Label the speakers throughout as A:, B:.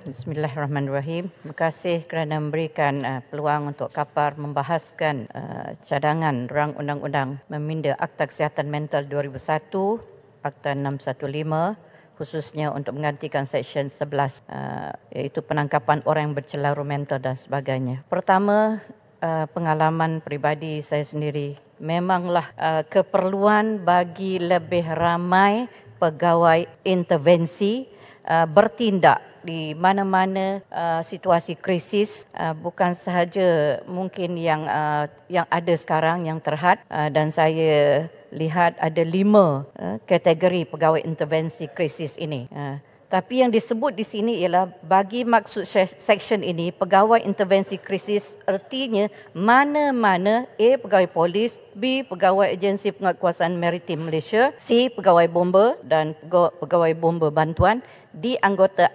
A: Bismillahirrahmanirrahim. Terima kasih kerana memberikan peluang untuk KAPAR membahaskan cadangan rang undang-undang meminda Akta Kesihatan Mental 2001, Akta 615, khususnya untuk menggantikan Seksyen 11, iaitu penangkapan orang yang bercelaru mental dan sebagainya. Pertama, pengalaman peribadi saya sendiri, memanglah keperluan bagi lebih ramai pegawai intervensi bertindak di mana-mana situasi krisis, bukan sahaja mungkin yang ada sekarang yang terhad, dan saya lihat ada 5 kategori pegawai intervensi krisis ini. Tapi yang disebut di sini ialah bagi maksud seksyen ini, pegawai intervensi krisis artinya mana-mana A. pegawai polis, B. pegawai agensi penguatkuasaan maritim Malaysia, C. pegawai bomba dan pegawai bomba bantuan, D. anggota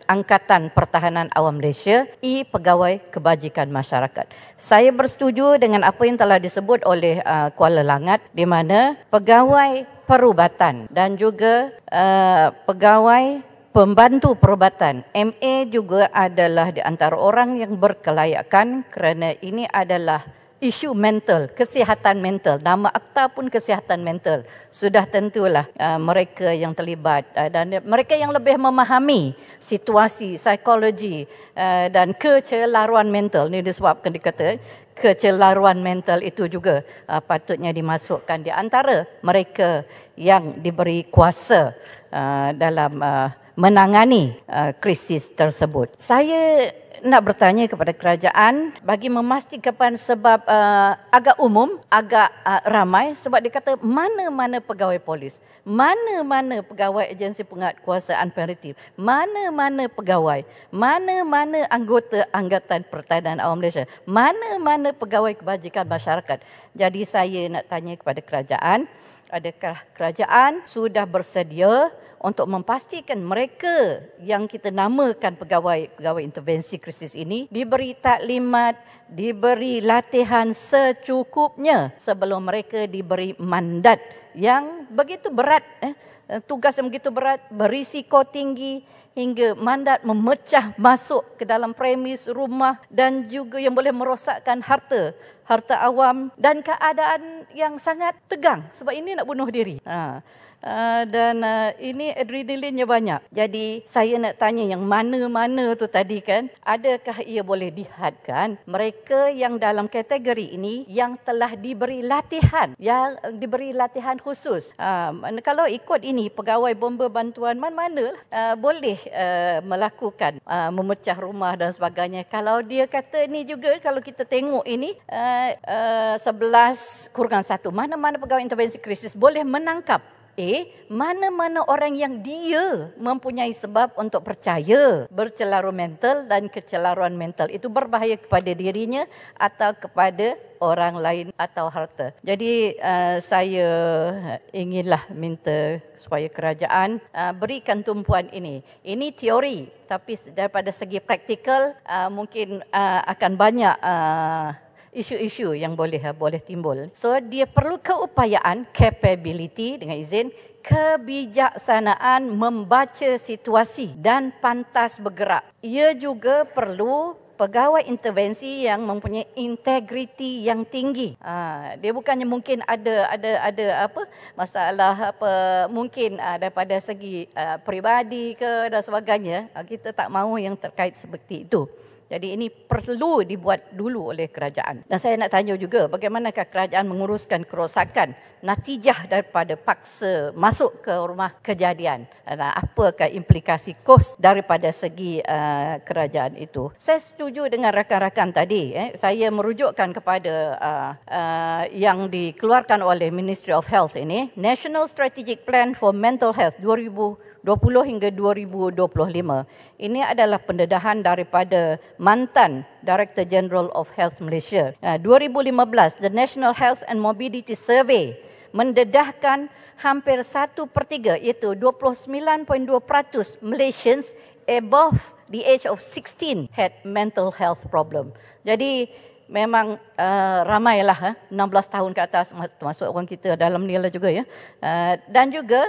A: Angkatan Pertahanan Awam Malaysia, E. pegawai kebajikan masyarakat. Saya bersetuju dengan apa yang telah disebut oleh Kuala Langat, di mana pegawai perubatan dan juga pegawai pembantu perubatan MA juga adalah di antara orang yang berkelayakan, kerana ini adalah isu mental, kesihatan mental. Nama akta pun kesihatan mental. Sudah tentulah mereka yang terlibat dan mereka yang lebih memahami situasi, psikologi dan kecelaruan mental. Ini disebabkan dikata kecelaruan mental itu juga patutnya dimasukkan di antara mereka yang diberi kuasa dalam menangani krisis tersebut. Saya nak bertanya kepada kerajaan bagi memastikan, sebab agak umum, agak ramai, sebab dia kata mana-mana pegawai polis, mana-mana pegawai agensi penguatkuasaan maritim, mana-mana pegawai, mana-mana anggota Angkatan Pertahanan Awam Malaysia, mana-mana pegawai kebajikan masyarakat. Jadi saya nak tanya kepada kerajaan, adakah kerajaan sudah bersedia untuk memastikan mereka yang kita namakan pegawai intervensi krisis ini diberi taklimat, diberi latihan secukupnya sebelum mereka diberi mandat yang begitu berat, tugas yang begitu berat, berisiko tinggi, hingga mandat memecah masuk ke dalam premis rumah dan juga yang boleh merosakkan harta awam dan keadaan yang sangat tegang sebab ini nak bunuh diri. Dan ini adrenalinnya banyak. Jadi saya nak tanya yang mana-mana tu tadi kan, adakah ia boleh dihadkan mereka yang dalam kategori ini yang telah diberi latihan, yang diberi latihan khusus. Kalau ikut ini, pegawai bomba bantuan mana-mana boleh melakukan memecah rumah dan sebagainya. Kalau dia kata ni juga, kalau kita tengok ini 11 kurang 1, mana-mana pegawai intervensi krisis boleh menangkap mana-mana orang yang dia mempunyai sebab untuk percaya bercelaru mental dan kecelaruan mental itu berbahaya kepada dirinya atau kepada orang lain atau harta. Jadi saya inginlah minta supaya kerajaan berikan tumpuan ini. Ini teori, tapi daripada segi praktikal mungkin akan banyak isu-isu yang boleh timbul. So dia perlu keupayaan, capability dengan izin, kebijaksanaan membaca situasi dan pantas bergerak. Ia juga perlu pegawai intervensi yang mempunyai integriti yang tinggi. Dia bukannya mungkin ada masalah mungkin daripada segi peribadi ke dan sebagainya. Kita tak mahu yang terkait seperti itu. Jadi ini perlu dibuat dulu oleh kerajaan. Dan saya nak tanya juga, bagaimanakah kerajaan menguruskan kerosakan natijah daripada paksa masuk ke rumah kejadian? Dan apakah implikasi kos daripada segi kerajaan itu? Saya setuju dengan rakan-rakan tadi. Saya merujukkan kepada yang dikeluarkan oleh Ministry of Health ini, National Strategic Plan for Mental Health 2020 hingga 2025. Ini adalah pendedahan daripada mantan Director General of Health Malaysia. 2015, the National Health and Morbidity Survey mendedahkan hampir 1/3, iaitu 29.2% Malaysians above the age of 16 had mental health problem. Jadi memang ramailah 16 tahun ke atas, termasuk orang kita dalam ni lah juga ya. Dan juga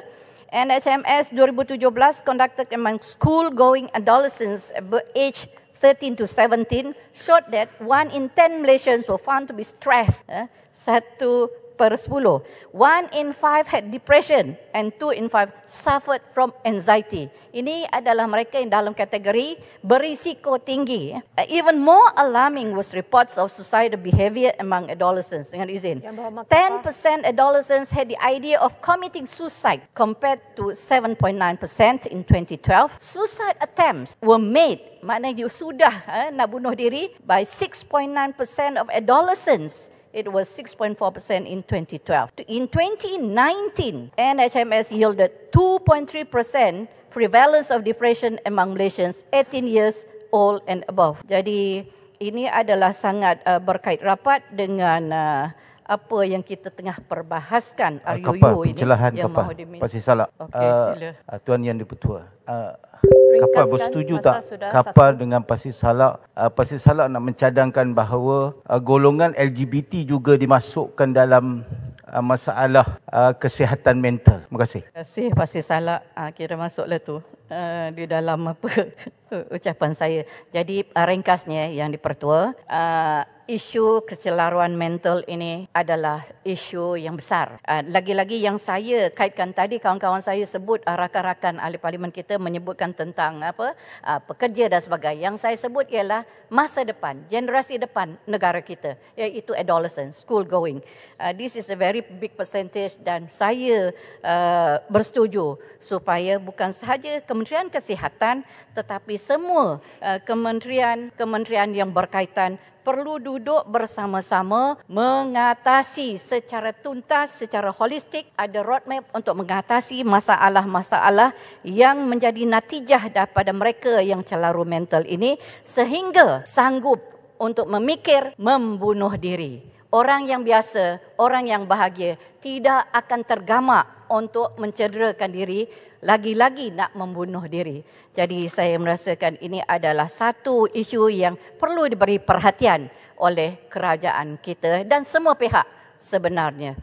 A: NHMS 2017 conducted among school-going adolescents aged 13 to 17 showed that 1 in 10 Malaysians were found to be stressed. 1/10. 1 in 5 had depression and 2 in 5 suffered from anxiety. Ini adalah mereka yang dalam kategori berisiko tinggi. Even more alarming was reports of suicidal behavior among adolescents. Dengan izin. 10% adolescents had the idea of committing suicide compared to 7.9% in 2012. Suicide attempts were made, maknanya sudah nak bunuh diri, by 6.9% of adolescents. It was 6.4% in 2012. In 2019, NHMS yielded 2.3% prevalence of depression among Malaysians 18 years old and above. Jadi ini adalah sangat berkait rapat dengan apa yang kita tengah perbahaskan RUU ini.
B: Pencerahan kapal Pasir Salak.
A: Okey, sila.
B: Tuan Yang Di-Pertua. Kapal bersetuju tak kapal dengan Pasir Salak? Pasir Salak nak mencadangkan bahawa golongan LGBT juga dimasukkan dalam masalah kesihatan mental. Terima kasih.
A: Terima kasih Pasir Salak. Kira masuklah tu di dalam apa ucapan saya. Jadi ringkasnya Yang Di-Pertua, isu kecelaruan mental ini adalah isu yang besar. Lagi-lagi yang saya kaitkan tadi, kawan-kawan saya sebut, rakan-rakan ahli parlimen kita menyebutkan tentang pekerja dan sebagainya. Yang saya sebut ialah masa depan, generasi depan negara kita, iaitu adolescent, school going. This is a very big percentage dan saya bersetuju supaya bukan sahaja Kementerian Kesihatan tetapi semua kementerian yang berkaitan perlu duduk bersama-sama mengatasi secara tuntas, secara holistik, ada roadmap untuk mengatasi masalah-masalah yang menjadi natijah daripada mereka yang celaru mental ini sehingga sanggup untuk memikir membunuh diri. Orang yang biasa, orang yang bahagia tidak akan tergamak untuk mencederakan diri, lagi-lagi nak membunuh diri. Jadi saya merasakan ini adalah satu isu yang perlu diberi perhatian oleh kerajaan kita dan semua pihak sebenarnya.